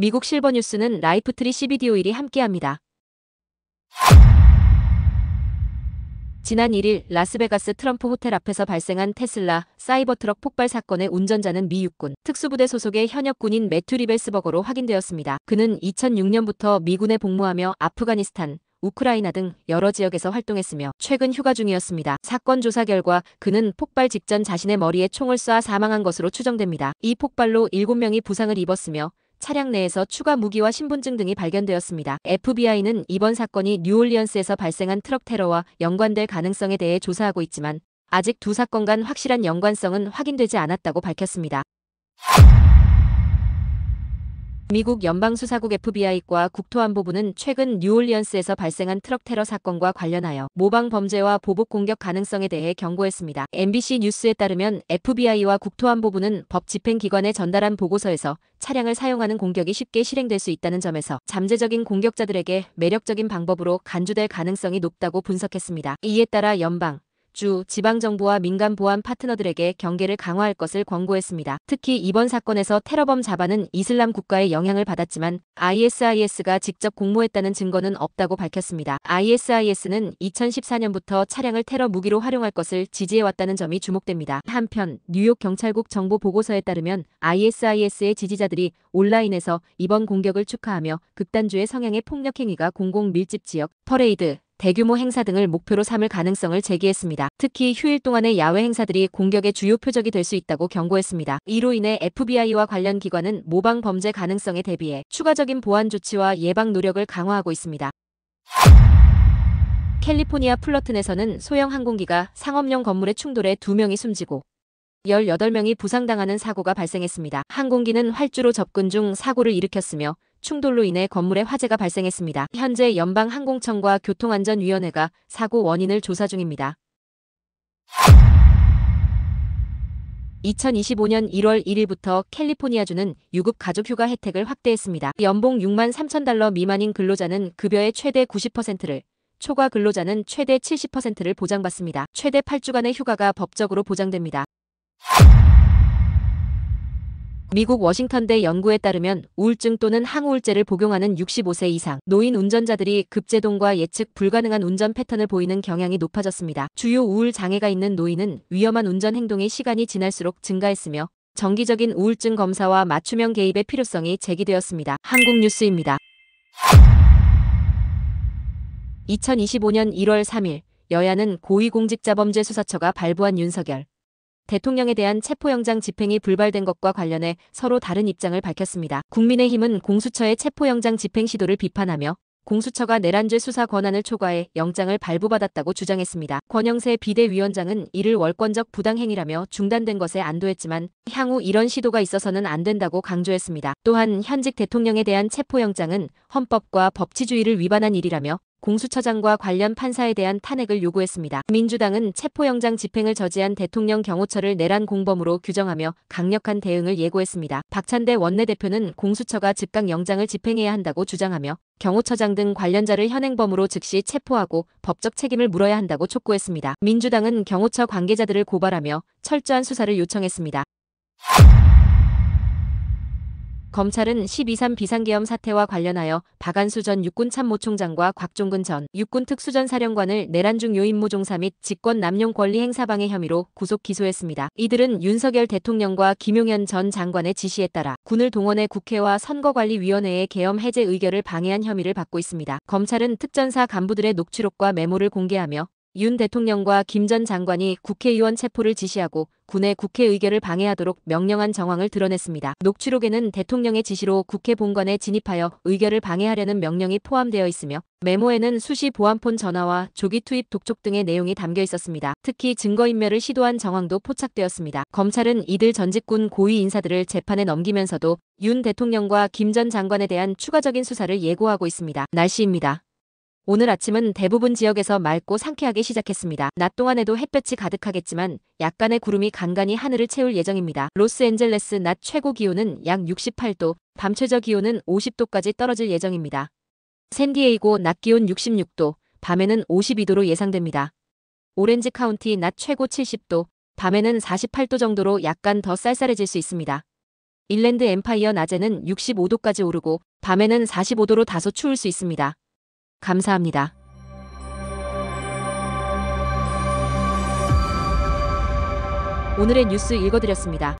미국 실버뉴스는 라이프트리 CBD 오일이 함께합니다. 지난 1일 라스베가스 트럼프 호텔 앞에서 발생한 테슬라 사이버트럭 폭발 사건의 운전자는 미 육군 특수부대 소속의 현역 군인 매튜 리벨스버거로 확인되었습니다. 그는 2006년부터 미군에 복무하며 아프가니스탄, 우크라이나 등 여러 지역에서 활동했으며 최근 휴가 중이었습니다. 사건 조사 결과 그는 폭발 직전 자신의 머리에 총을 쏴 사망한 것으로 추정됩니다. 이 폭발로 7명이 부상을 입었으며 차량 내에서 추가 무기와 신분증 등이 발견되었습니다. FBI는 이번 사건이 뉴올리언스에서 발생한 트럭 테러와 연관될 가능성에 대해 조사하고 있지만 아직 두 사건 간 확실한 연관성은 확인되지 않았다고 밝혔습니다. 미국 연방수사국 FBI과 국토안보부는 최근 뉴올리언스에서 발생한 트럭 테러 사건과 관련하여 모방 범죄와 보복 공격 가능성에 대해 경고했습니다. MBC 뉴스에 따르면 FBI와 국토안보부는 법 집행기관에 전달한 보고서에서 차량을 사용하는 공격이 쉽게 실행될 수 있다는 점에서 잠재적인 공격자들에게 매력적인 방법으로 간주될 가능성이 높다고 분석했습니다. 이에 따라 연방, 주, 지방정부와 민간 보안 파트너들에게 경계를 강화할 것을 권고했습니다. 특히 이번 사건에서 테러범 자바는 이슬람 국가의 영향을 받았지만 ISIS가 직접 공모했다는 증거는 없다고 밝혔습니다. ISIS는 2014년부터 차량을 테러 무기로 활용할 것을 지지해왔다는 점이 주목됩니다. 한편 뉴욕 경찰국 정보 보고서에 따르면 ISIS의 지지자들이 온라인에서 이번 공격을 축하하며 극단주의 성향의 폭력 행위가 공공 밀집 지역, 퍼레이드, 대규모 행사 등을 목표로 삼을 가능성을 제기했습니다. 특히 휴일 동안의 야외 행사들이 공격의 주요 표적이 될 수 있다고 경고했습니다. 이로 인해 FBI와 관련 기관은 모방 범죄 가능성에 대비해 추가적인 보안 조치와 예방 노력을 강화하고 있습니다. 캘리포니아 플러튼에서는 소형 항공기가 상업용 건물에 충돌해 2명이 숨지고 18명이 부상당하는 사고가 발생했습니다. 항공기는 활주로 접근 중 사고를 일으켰으며 충돌로 인해 건물에 화재가 발생했습니다. 현재 연방항공청과 교통안전위원회가 사고 원인을 조사 중입니다. 2025년 1월 1일부터 캘리포니아주는 유급 가족휴가 혜택을 확대했습니다. 연봉 6만 3천 달러 미만인 근로자는 급여의 최대 90%를, 초과 근로자는 최대 70%를 보장받습니다. 최대 8주간의 휴가가 법적으로 보장됩니다. 미국 워싱턴대 연구에 따르면 우울증 또는 항우울제를 복용하는 65세 이상 노인 운전자들이 급제동과 예측 불가능한 운전 패턴을 보이는 경향이 높아졌습니다. 주요 우울 장애가 있는 노인은 위험한 운전 행동의 시간이 지날수록 증가했으며 정기적인 우울증 검사와 맞춤형 개입의 필요성이 제기되었습니다. 한국뉴스입니다. 2025년 1월 3일 여야는 고위공직자범죄수사처가 발부한 윤석열 대통령에 대한 체포영장 집행이 불발된 것과 관련해 서로 다른 입장을 밝혔습니다. 국민의힘은 공수처의 체포영장 집행 시도를 비판하며 공수처가 내란죄 수사 권한을 초과해 영장을 발부받았다고 주장했습니다. 권영세 비대위원장은 이를 월권적 부당행위라며 중단된 것에 안도했지만 향후 이런 시도가 있어서는 안 된다고 강조했습니다. 또한 현직 대통령에 대한 체포영장은 헌법과 법치주의를 위반한 일이라며 공수처장과 관련 판사에 대한 탄핵을 요구했습니다. 민주당은 체포영장 집행을 저지한 대통령 경호처를 내란 공범으로 규정하며 강력한 대응을 예고했습니다. 박찬대 원내대표는 공수처가 즉각 영장을 집행해야 한다고 주장하며 경호처장 등 관련자를 현행범으로 즉시 체포하고 법적 책임을 물어야 한다고 촉구했습니다. 민주당은 경호처 관계자들을 고발하며 철저한 수사를 요청했습니다. 검찰은 12.3 비상계엄 사태와 관련하여 박안수 전 육군참모총장과 곽종근 전 육군특수전사령관을 내란 중 요임무 종사 및 직권 남용 권리 행사 방해 혐의로 구속 기소했습니다. 이들은 윤석열 대통령과 김용현 전 장관의 지시에 따라 군을 동원해 국회와 선거관리위원회의 계엄 해제 의결을 방해한 혐의를 받고 있습니다. 검찰은 특전사 간부들의 녹취록과 메모를 공개하며 윤 대통령과 김 전 장관이 국회의원 체포를 지시하고 군의 국회 의결을 방해하도록 명령한 정황을 드러냈습니다. 녹취록에는 대통령의 지시로 국회 본관에 진입하여 의결을 방해하려는 명령이 포함되어 있으며 메모에는 수시 보안폰 전화와 조기 투입 독촉 등의 내용이 담겨 있었습니다. 특히 증거인멸을 시도한 정황도 포착되었습니다. 검찰은 이들 전직 군 고위 인사들을 재판에 넘기면서도 윤 대통령과 김 전 장관에 대한 추가적인 수사를 예고하고 있습니다. 날씨입니다. 오늘 아침은 대부분 지역에서 맑고 상쾌하게 시작했습니다. 낮 동안에도 햇볕이 가득하겠지만 약간의 구름이 간간히 하늘을 채울 예정입니다. 로스앤젤레스 낮 최고 기온은 약 68도, 밤 최저 기온은 50도까지 떨어질 예정입니다. 샌디에이고 낮 기온 66도, 밤에는 52도로 예상됩니다. 오렌지 카운티 낮 최고 70도, 밤에는 48도 정도로 약간 더 쌀쌀해질 수 있습니다. 인랜드 엠파이어 낮에는 65도까지 오르고 밤에는 45도로 다소 추울 수 있습니다. 감사합니다. 오늘의 뉴스 읽어드렸습니다.